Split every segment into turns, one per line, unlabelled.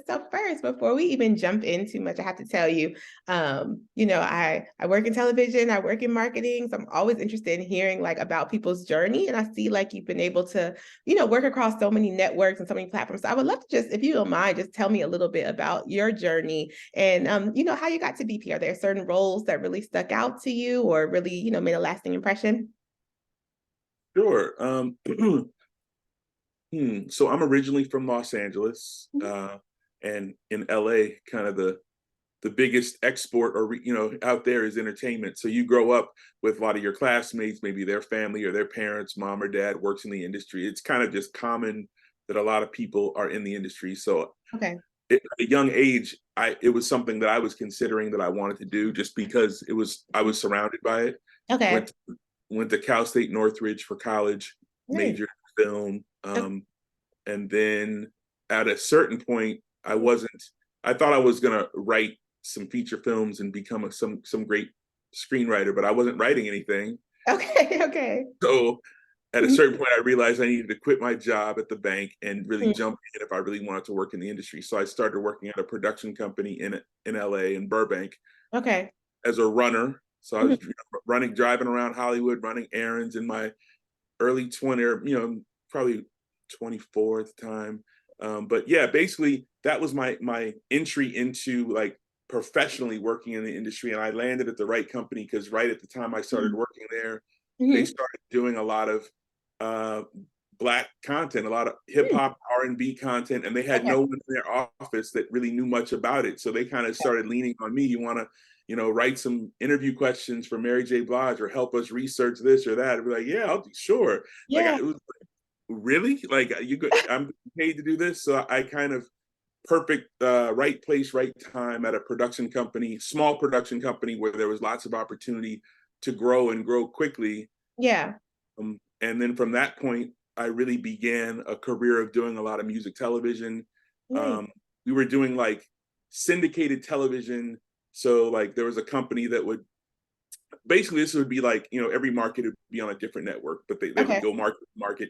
So first, before we even jump in too much, I have to tell you, I work in television, I work in marketing, so I'm always interested in hearing like about people's journey. And I see like you've been able to, work across so many networks and so many platforms. So I would love to just, if you don't mind, just tell me a little bit about your journey and, how you got to BP. Are there certain roles that really stuck out to you or really, made a lasting impression?
Sure. So I'm originally from Los Angeles, and in LA, kind of the biggest export or out there is entertainment. So you grow up with a lot of your classmates, maybe their family or their parents, mom or dad works in the industry. It's kind of just common that a lot of people are in the industry. So
Okay.
at a young age, it was something that I was considering that I wanted to do just because I was surrounded by it.
Okay.
Went to Cal State Northridge for college,
Nice.
majored in film.
Okay.
And then at a certain point, I thought I was gonna write some feature films and become some great screenwriter, but I wasn't writing anything.
Okay. Okay.
So at a
Mhm.
certain point, I realized I needed to quit my job at the bank and really jump in if I really wanted to work in the industry. So I started working at a production company in LA, in Burbank,
Okay.
as a runner. So I was
Mhm.
driving around Hollywood, running errands in my early 20, or probably 24 at the time. But yeah, basically that was my entry into like professionally working in the industry, and I landed at the right company because right at the time I started
Mhm.
working there, they
Mhm.
started doing a lot of uh, black content, a lot of hip hop, R&B content, and they had
Okay.
no one in their office that really knew much about it. So they kind of started leaning on me. You want to, write some interview questions for Mary J. Blige or help us research this or that. I'd be like, yeah, I'll do, sure. Like,
Yeah.
it was like, really? Like, I'm paid to do this. So I kind of perfect, right place, right time at a production company, small production company where there was lots of opportunity to grow and grow quickly.
Yeah.
And then from that point, I really began a career of doing a lot of music television.
Nice.
Um, we were doing like syndicated television. So like there was a company that would basically, this would be like, every market would be on a different network, but they would
Okay.
go market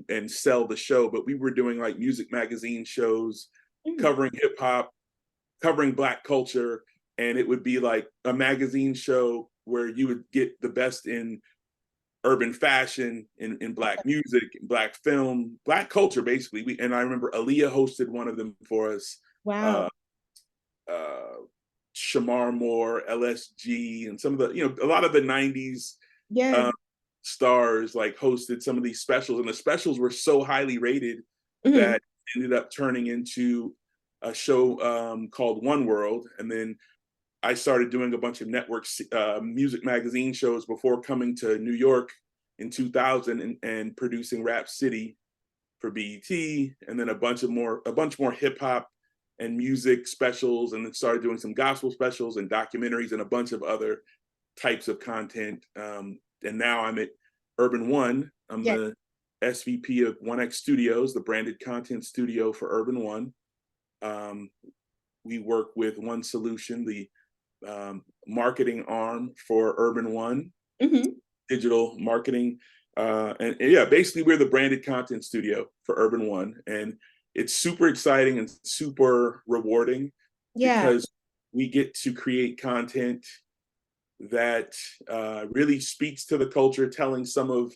and sell the show. But we were doing like music magazine shows
Mm.
covering hip hop, covering Black culture, and it would be like a magazine show where you would get the best in urban fashion, in Black music, Black film, Black culture, basically. And I remember Aaliyah hosted one of them for us.
Wow.
Uh, uh, Shamar Moore, LSG, and some of the, a lot of the 90s
Yes.
uh, stars like hosted some of these specials. And the specials were so highly rated
Mhm.
that ended up turning into a show called One World. And then I started doing a bunch of network music magazine shows before coming to New York in 2000 and producing Rap City for BET, and then a bunch more hip hop and music specials, and then started doing some gospel specials and documentaries and a bunch of other types of content. And now I'm at Urban One. I'm
Yes.
the SVP of 1X Studios, the branded content studio for Urban One. Um, we work with One Solution, the marketing arm for Urban One,
Mhm.
digital marketing. And yeah, basically we're the branded content studio for Urban One. And it's super exciting and super rewarding
Yeah.
because we get to create content that really speaks to the culture, telling some of,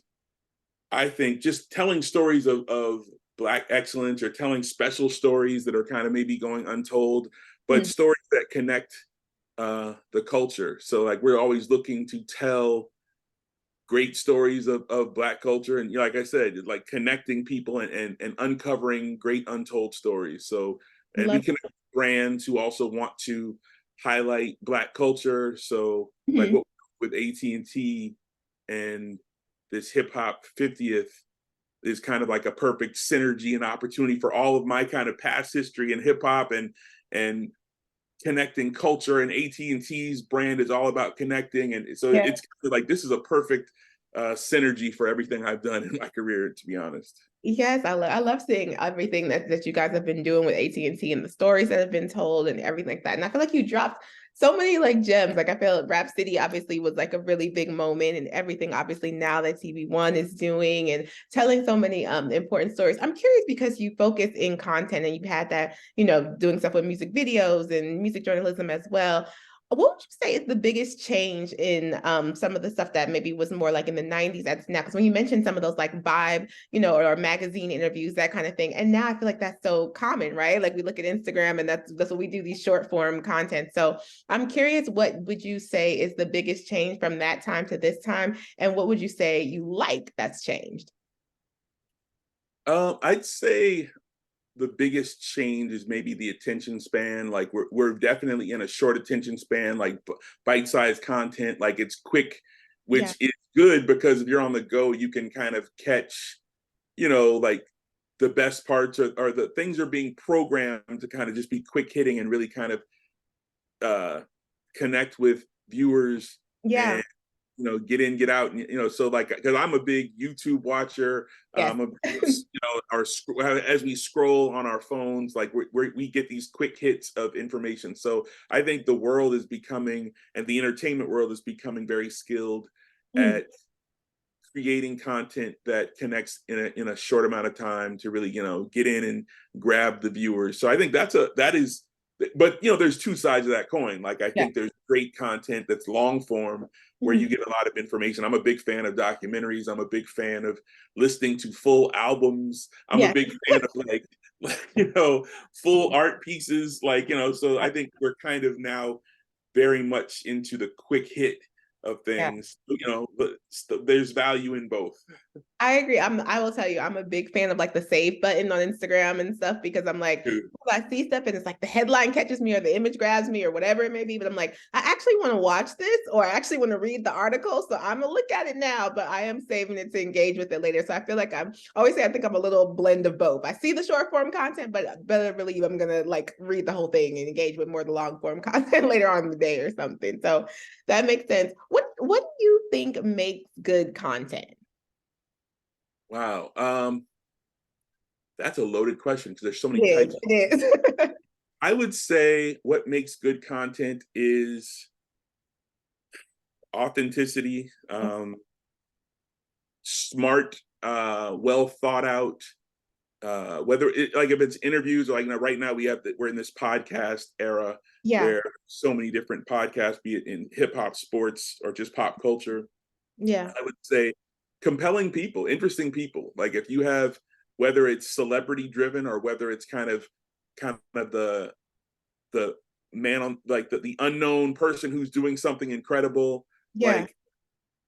I think, just telling stories of Black excellence or telling special stories that are kind of maybe going untold, but
Mhm.
stories that connect the culture. So like we're always looking to tell great stories of Black culture, and like I said, like connecting people and uncovering great untold stories. So, and we
Love.
connect brands who also want to highlight Black culture. So like
Mhm.
what with AT&T and this hip hop 50th is kind of like a perfect synergy and opportunity for all of my kind of past history in hip hop and connecting culture, and AT&T's brand is all about connecting. And so
Yeah.
it's kind of like this is a perfect synergy for everything I've done in my career, to be honest.
Yes, I love seeing everything that you guys have been doing with AT&T and the stories that have been told and everything like that. And I feel like you dropped so many like gems. Like I feel Rap City obviously was like a really big moment, and everything obviously now that TV1 is doing and telling so many important stories. I'm curious because you focus in content and you've had that, doing stuff with music videos and music journalism as well. What would you say is the biggest change in some of the stuff that maybe was more like in the 90s as now? Because when you mentioned some of those like Vibe, or magazine interviews, that kind of thing. And now I feel like that's so common, right? Like we look at Instagram and that's what we do, these short form content. So I'm curious, what would you say is the biggest change from that time to this time? And what would you say you like that's changed?
I'd say the biggest change is maybe the attention span. Like we're definitely in a short attention span, like bite-sized content, like it's quick, which
Yeah.
is good because if you're on the go, you can kind of catch, like the best parts or the things are being programmed to kind of just be quick hitting and really kind of connect with viewers
Yeah.
and get in, get out, and so like because I'm a big YouTube watcher,
Yes.
our as we scroll on our phones, like we get these quick hits of information. So I think the world is becoming, and the entertainment world is becoming very skilled
Mm.
at creating content that connects in a short amount of time to really get in and grab the viewers. So I think that is, but there's two sides of that coin. Like I
Yeah.
think there's great content that's long form where you
Mhm.
get a lot of information. I'm a big fan of documentaries. I'm a big fan of listening to full albums. I'm a
Yeah.
big fan of like full art pieces, like so I think we're kind of now very much into the quick hit of
Yeah.
things, but there's value in both.
I agree. I will tell you, I'm a big fan of like the save button on Instagram and stuff because I'm like, I see stuff and it's like the headline catches me or the image grabs me or whatever it may be. But I'm like, I actually want to watch this or I actually want to read the article. So I'm gonna look at it now, but I am saving it to engage with it later. So I feel like I always say I think I'm a little blend of both. I see the short form content, but better believe I'm gonna like read the whole thing and engage with more of the long form content later on in the day or something. So that makes sense. What do you think makes good content?
Wow. That's a loaded question because there's so many
It
types.
is. It is.
I would say what makes good content is authenticity, smart, well thought out. Whether it like if it's interviews or like right now we're in this podcast era
Yeah.
where so many different podcasts, be it in hip hop, sports, or just pop culture.
Yeah.
I would say compelling people, interesting people. Like if you have, whether it's celebrity driven or whether it's kind of the man on like the unknown person who's doing something incredible.
Yeah.
Like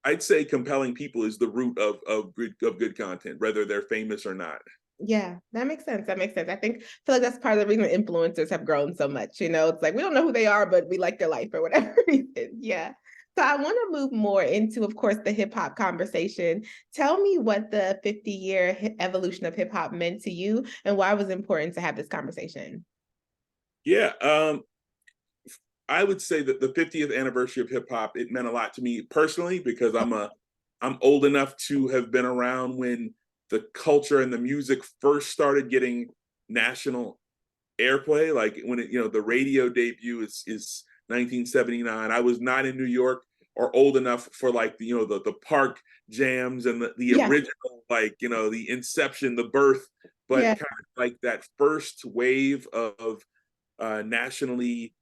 I'd say compelling people is the root of good content, whether they're famous or not.
Yeah. That makes sense. That makes sense. I feel like that's part of the reason influencers have grown so much. It's like we don't know who they are, but we like their life for whatever reason. Yeah. So I want to move more into, of course, the hip hop conversation. Tell me what the 50-year evolution of hip hop meant to you and why it was important to have this conversation.
Yeah, I would say that the 50th anniversary of hip hop, it meant a lot to me personally because I'm old enough to have been around when the culture and the music first started getting national airplay. Like when the radio debut is 1979. I was not in New York or old enough for like the park jams and the
Yeah.
original, like the inception, the birth, but
Yeah.
kind of like that first wave of nationally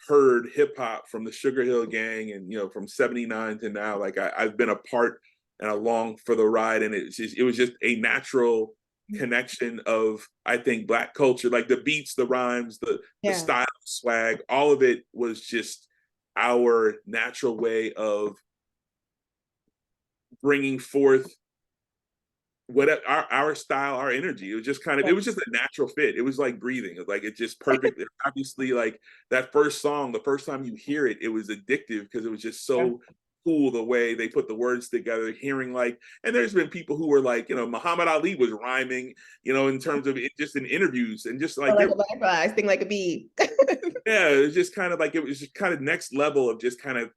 heard hip hop from the Sugar Hill Gang, and from '79 to now. Like I've been a part and along for the ride, and it was just a natural connection of, I think, Black culture, like the beats, the rhymes, the
Yeah.
style, swag, all of it was just our natural way of bringing forth what our style, our energy. It was just kind of,
Yeah.
it was just a natural fit. It was like breathing. It was like, it's just perfect. Obviously, like that first song, the first time you hear it, it was addictive because it was just
Yeah.
so cool the way they put the words together, hearing like, and there's been people who were like, Muhammad Ali was rhyming, in terms of it, just in interviews, and just
Or
like
like a butterfly, sting like a bee.
yeah, it was just kind of like, it was just kind of next level of just kind of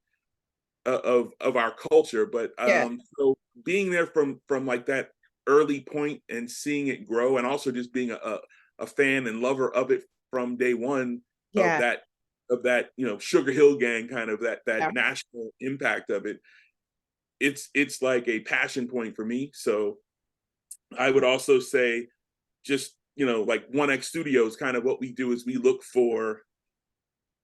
of our culture. But
Yeah.
so being there from like that early point and seeing it grow, and also just being a fan and lover of it from day one of
Yeah.
of that, you know, Sugar Hill Gang kind of that
Yeah.
national impact of it. It's like a passion point for me. So I would also say, just, you know, like 1X Studios, kind of what we do is we look for,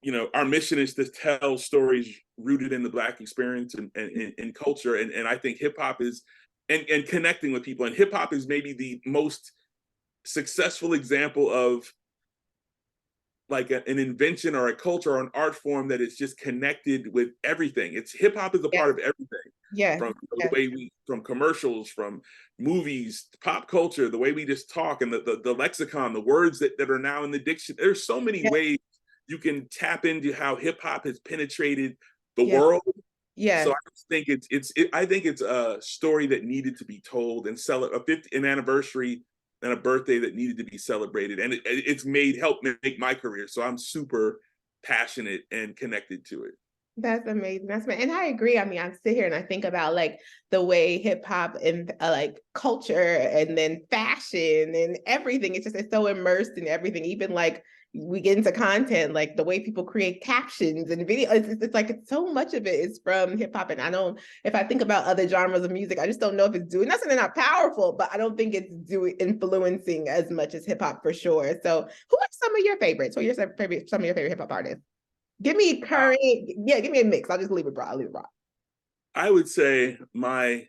you know, our mission is to tell stories rooted in the Black experience and culture. And I think hip hop is, and connecting with people. And hip hop is maybe the most successful example of like an invention or a culture or an art form that is just connected with everything. It's hip hop is a part of everything.
Yeah.
From the way we, from commercials, from movies, pop culture, the way we just talk, and the lexicon, the words that are now in the dictionary. There's so many ways you can tap into how hip hop has penetrated the world.
Yeah.
So I just think I think it's a story that needed to be told, and an anniversary and a birthday that needed to be celebrated, and it's helped make my career. So I'm super passionate and connected to it.
That's amazing. And I agree. I mean, I sit here and I think about like the way hip hop and like culture and then fashion and everything. It's so immersed in everything. Even like we get into content, like the way people create captions and video. It's like so much of it is from hip hop. And I don't, if I think about other genres of music, I just don't know if it's doing. Not saying they're not powerful, but I don't think it's influencing as much as hip hop for sure. So, who are some of your favorites? Who are some of your favorite hip hop artists? Give me current, give me a mix. I'll just leave it broad. I'll leave it broad.
I would say my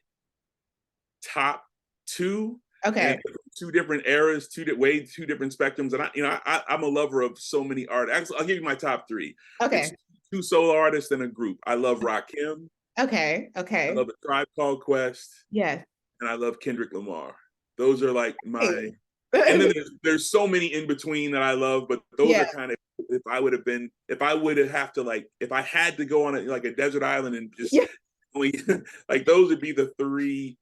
top two,
okay,
two different eras, two different spectrums. And I'm a lover of so many artists. I'll give you my top three.
Okay.
It's two solo artists and a group. I love Rakim.
Okay.
I love A Tribe Called Quest.
Yes.
And I love Kendrick Lamar. Those are like my, and then there's so many in between that I love, but those are kind of, if I had to go on a desert island and just only, like those would be the three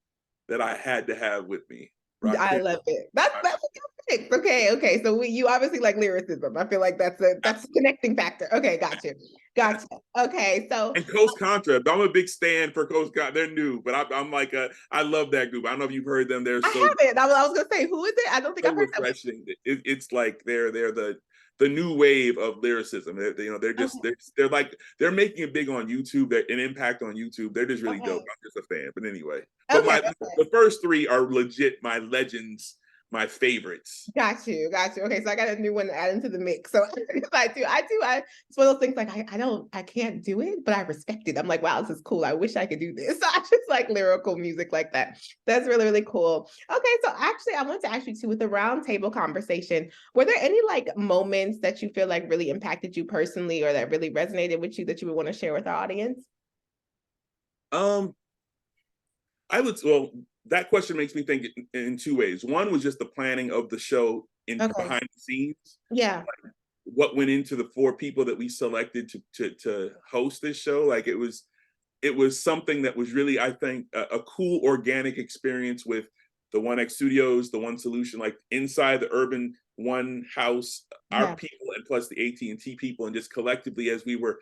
that I had to have with me.
I love it. That's a good pick. Okay. So you obviously like lyricism. I feel like that's a connecting factor. Okay, gotcha. Okay, so
and Coast Contra. I'm a big stan for Coast Contra. They're new, but I'm like I love that group. I don't know if you've heard them. They're so.
I haven't. I was gonna say, who is it? I don't think I've heard
refreshing. It's like they're the new wave of lyricism. They're making it big on YouTube. They're an impact on YouTube. They're just really dope. I'm just a fan. But anyway, the first three are legit my legends, my favorites.
Got you. Okay, so I got a new one to add into the mix. So I do. It's one of those things like I can't do it, but I respect it. I'm like, wow, this is cool. I wish I could do this. So I just like lyrical music like that. That's really, really cool. Okay, so actually I want to ask you too, with the roundtable conversation, were there any like moments that you feel like really impacted you personally or that really resonated with you that you would want to share with our audience?
That question makes me think in two ways. One was just the planning of the show behind the scenes.
Yeah.
Like what went into the 4 people that we selected to host this show. Like it was something that was really, I think, a cool organic experience with the 1X Studios, the One Solution, like inside the Urban One house, our people, and plus the AT&T people, and just collectively as we were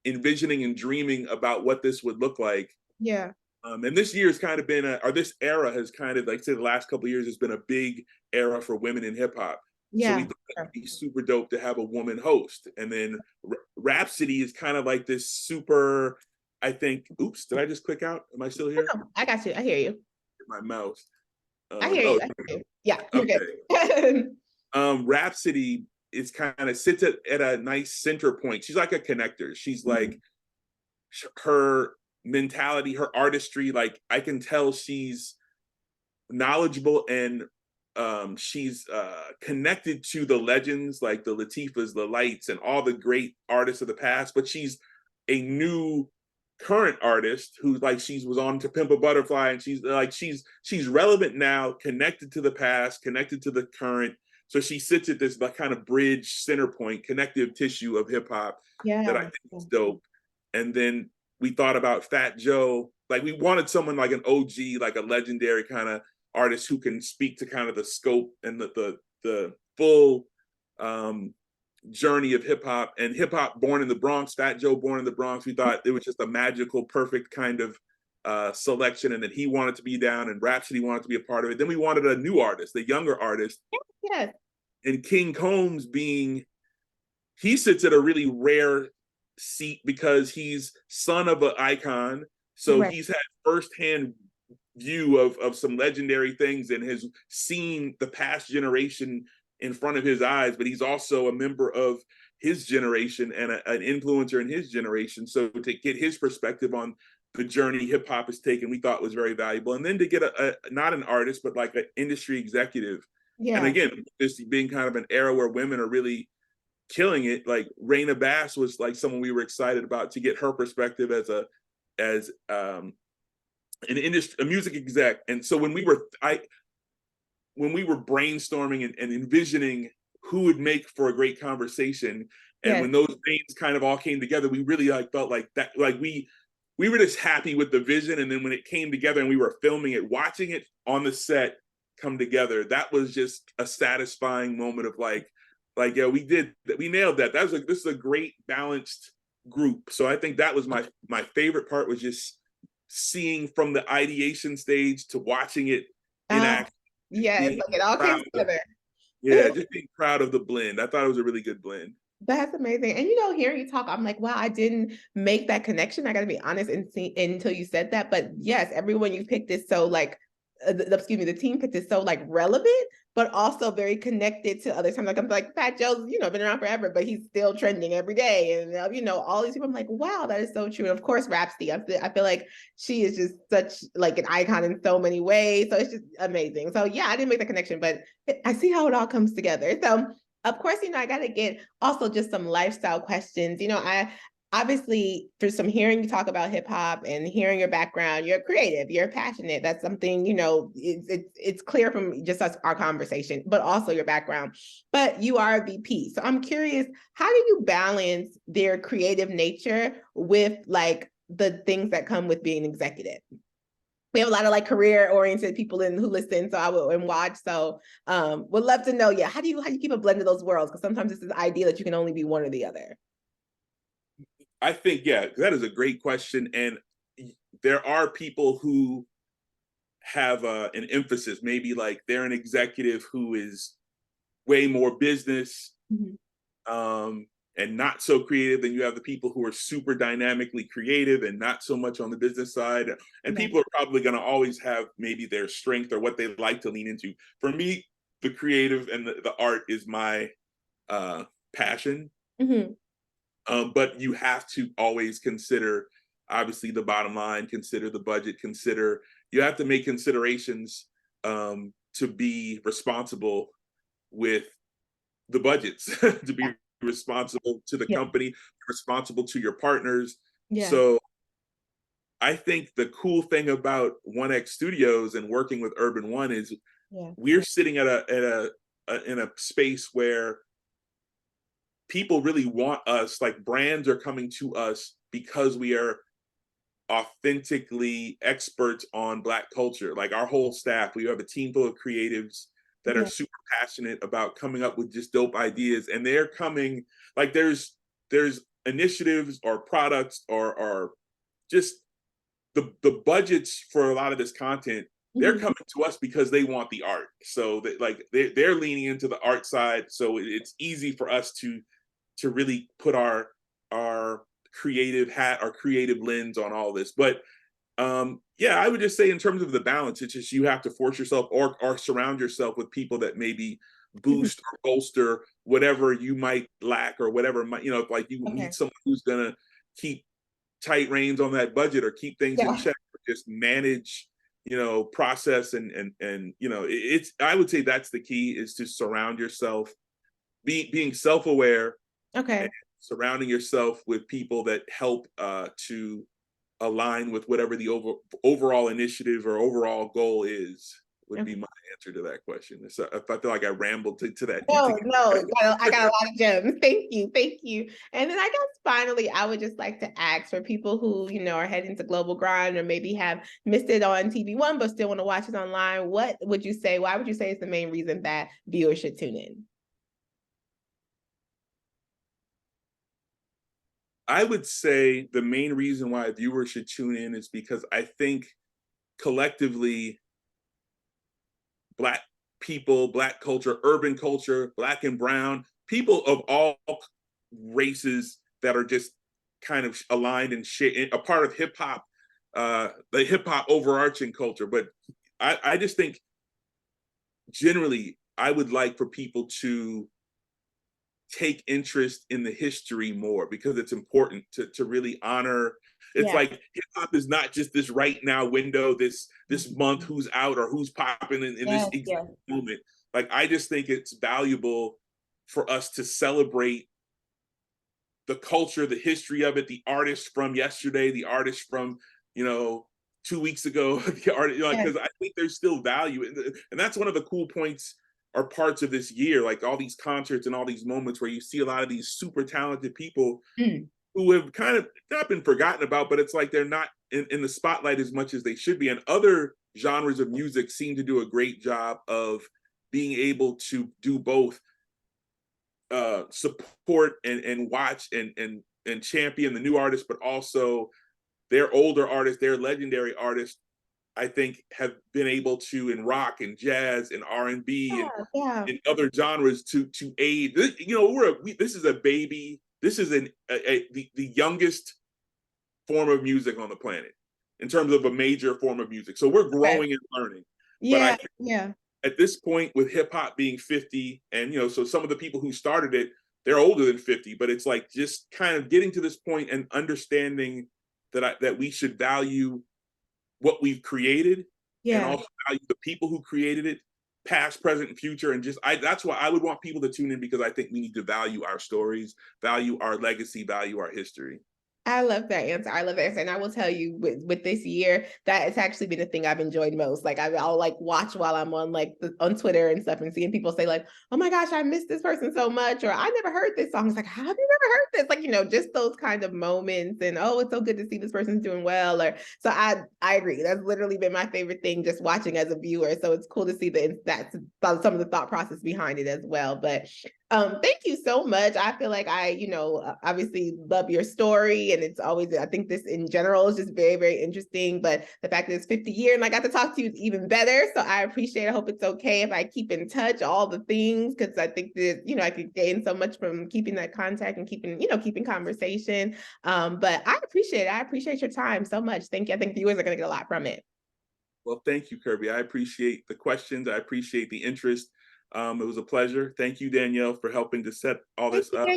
envisioning and dreaming about what this would look like.
Yeah.
And this year has kind of been this era has kind of, like, say, the last couple of years has been a big era for women in hip hop.
Yeah.
So we thought it'd be super dope to have a woman host. And then Rhapsody is kind of like this super, I think, oops, did I just click out? Am I still here?
No, I got you. I hear you.
My mouse.
I hear you. Yeah.
Okay. Rhapsody is kind of sits at a nice center point. She's like a connector. She's like her mentality, her artistry, like I can tell she's knowledgeable and she's connected to the legends like the Latifahs, the Lights, and all the great artists of the past, but she's a new current artist who's like was on To Pimp a Butterfly, and she's relevant now, connected to the past, connected to the current. So she sits at this kind of bridge center point, connective tissue of hip hop that I think is dope. And then we thought about Fat Joe. Like we wanted someone like an OG, like a legendary kind of artist who can speak to kind of the scope and the full journey of hip hop. And hip hop born in the Bronx, Fat Joe born in the Bronx. We thought it was just a magical, perfect kind of selection, and that he wanted to be down and Rhapsody wanted to be a part of it. Then we wanted a new artist, a younger artist.
Yes.
And King Combs being he sits at a really rare seat because he's son of an icon. So
Right.
he's had firsthand view of some legendary things and has seen the past generation in front of his eyes, but he's also a member of his generation and an influencer in his generation. So to get his perspective on the journey hip hop has taken, we thought was very valuable. And then to get a not an artist, but like an industry executive. And
Yeah.
again, this being kind of an era where women are really killing it, like Raina Bass was like someone we were excited about to get her perspective as an industry, a music exec. And so when we were brainstorming and envisioning who would make for a great conversation, and
Yes.
when those things kind of all came together, we really like felt like that, like we were just happy with the vision. And then when it came together and we were filming it, watching it on the set come together, that was just a satisfying moment of like, yeah, we nailed that. That was like, this is a great balanced group. So I think that was my favorite part, was just seeing from the ideation stage to watching it in action.
Yeah, it's
Being
like it all came together.
yeah, just being proud of the blend. I thought it was a really good blend.
That's amazing. And hearing you talk, I'm like, wow, I didn't make that connection. I got to be honest and see until you said that. But yes, everyone you picked is so like, excuse me, the team picked is so like relevant, but also very connected to other times. Like I'm like Fat Joe's, been around forever, but he's still trending every day. And all these people, I'm like, wow, that is so true. And of course, Rhapsody, I feel like she is just such like an icon in so many ways. So it's just amazing. So yeah, I didn't make the connection, but I see how it all comes together. So of course, I got to get also just some lifestyle questions. I obviously through some hearing you talk about hip hop and hearing your background, you're creative, you're passionate. That's something, it's clear from just our conversation, but also your background. But you are a VP. So I'm curious, how do you balance their creative nature with like the things that come with being an executive? We have a lot of like career oriented people who listen, so I will and watch. So would love to know, yeah, how do you keep a blend of those worlds? Because sometimes it's the idea that you can only be one or the other.
I think, yeah, that is a great question. And there are people who have an emphasis, maybe like they're an executive who is way more business, and not so creative. Then you have the people who are super dynamically creative and not so much on the business side. And people are probably going to always have maybe their strength or what they like to lean into. For me, the creative and the art is my passion. But you have to always consider, obviously, the bottom line, consider the budget, you have to make considerations to be responsible with the budgets, to be responsible to the company, responsible to your partners. So I think the cool thing about 1X Studios and working with Urban One is we're sitting at in a space where people really want us, like brands are coming to us because we are authentically experts on Black culture. Like our whole staff, we have a team full of creatives that are super passionate about coming up with just dope ideas. And they're coming, like there's initiatives or products or just the budgets for a lot of this content, they're coming to us because they want the art. So that like they're leaning into the art side. So it's easy for us to really put our creative hat, our creative lens on all this. But yeah, I would just say in terms of the balance, it's just you have to force yourself or surround yourself with people that maybe boost or bolster whatever you might lack or whatever might, like you need someone who's gonna keep tight reins on that budget or keep things in check, or just manage, process and it's, I would say that's the key, is to surround yourself, being self-aware, and surrounding yourself with people that help to align with whatever the overall initiative or overall goal is, would be my answer to that question. So if I feel like I rambled to that.
No, I got a lot of gems. Thank you. And then I guess finally, I would just like to ask for people who, are heading to Global Grind or maybe have missed it on TV1, but still want to watch it online. Why would you say is the main reason that viewers should tune in?
I would say the main reason why viewers should tune in is because I think collectively Black people, Black culture, urban culture, Black and brown, people of all races that are just kind of aligned and a part of hip hop, the hip hop overarching culture. But I just think generally I would like for people to take interest in the history more, because it's important to really honor. It's like hip hop is not just this right now window, this month, who's out or who's popping in this exact moment. Like, I just think it's valuable for us to celebrate the culture, the history of it, the artists from yesterday, the artists from, 2 weeks ago, the artist, because I think there's still value, and that's one of the cool points or parts of this year, like all these concerts and all these moments where you see a lot of these super talented people who have kind of not been forgotten about, but it's like they're not in the spotlight as much as they should be. And other genres of music seem to do a great job of being able to do both, support and watch and champion the new artists, but also their older artists, their legendary artists, I think have been able to, in rock and jazz and R&B and in other genres, to aid. This is a baby. This is the youngest form of music on the planet in terms of a major form of music. So we're growing and learning. But at this point, with hip hop being 50, and so some of the people who started it, they're older than 50. But it's like just kind of getting to this point and understanding that we should value what we've created, and also value the people who created it, past, present, and future. And that's why I would want people to tune in, because I think we need to value our stories, value our legacy, value our history.
I love that answer. I love that answer. And I will tell you, with this year, that has actually been the thing I've enjoyed most. Like, I'll like watch while I'm on on Twitter and stuff, and seeing people say like, oh my gosh, I miss this person so much, or I never heard this song. It's like, how have you never heard this? Like, just those kind of moments. And oh, it's so good to see this person's doing well. Or so I agree. That's literally been my favorite thing, just watching as a viewer. So it's cool to see that's some of the thought process behind it as well. But thank you so much. I feel like I, obviously love your story, and it's always, I think this in general is just very, very interesting, but the fact that it's 50 years and I got to talk to you is even better. So I appreciate it. I hope it's okay if I keep in touch, all the things, because I think that, I could gain so much from keeping that contact and keeping conversation. But I appreciate it. I appreciate your time so much. Thank you. I think viewers are going to get a lot from it.
Well, thank you, Kirby. I appreciate the questions. I appreciate the interest. It was a pleasure. Thank you, Danielle, for helping to set all this up.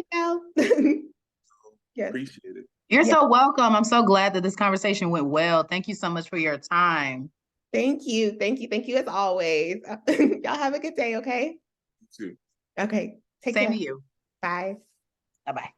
Yes.
Appreciate it.
You're so welcome. I'm so glad that this conversation went well. Thank you so much for your time.
Thank you. Thank you. Thank you as always. Y'all have a good day, okay?
You too.
Okay. Take care.
Same to you.
Bye.
Bye-bye.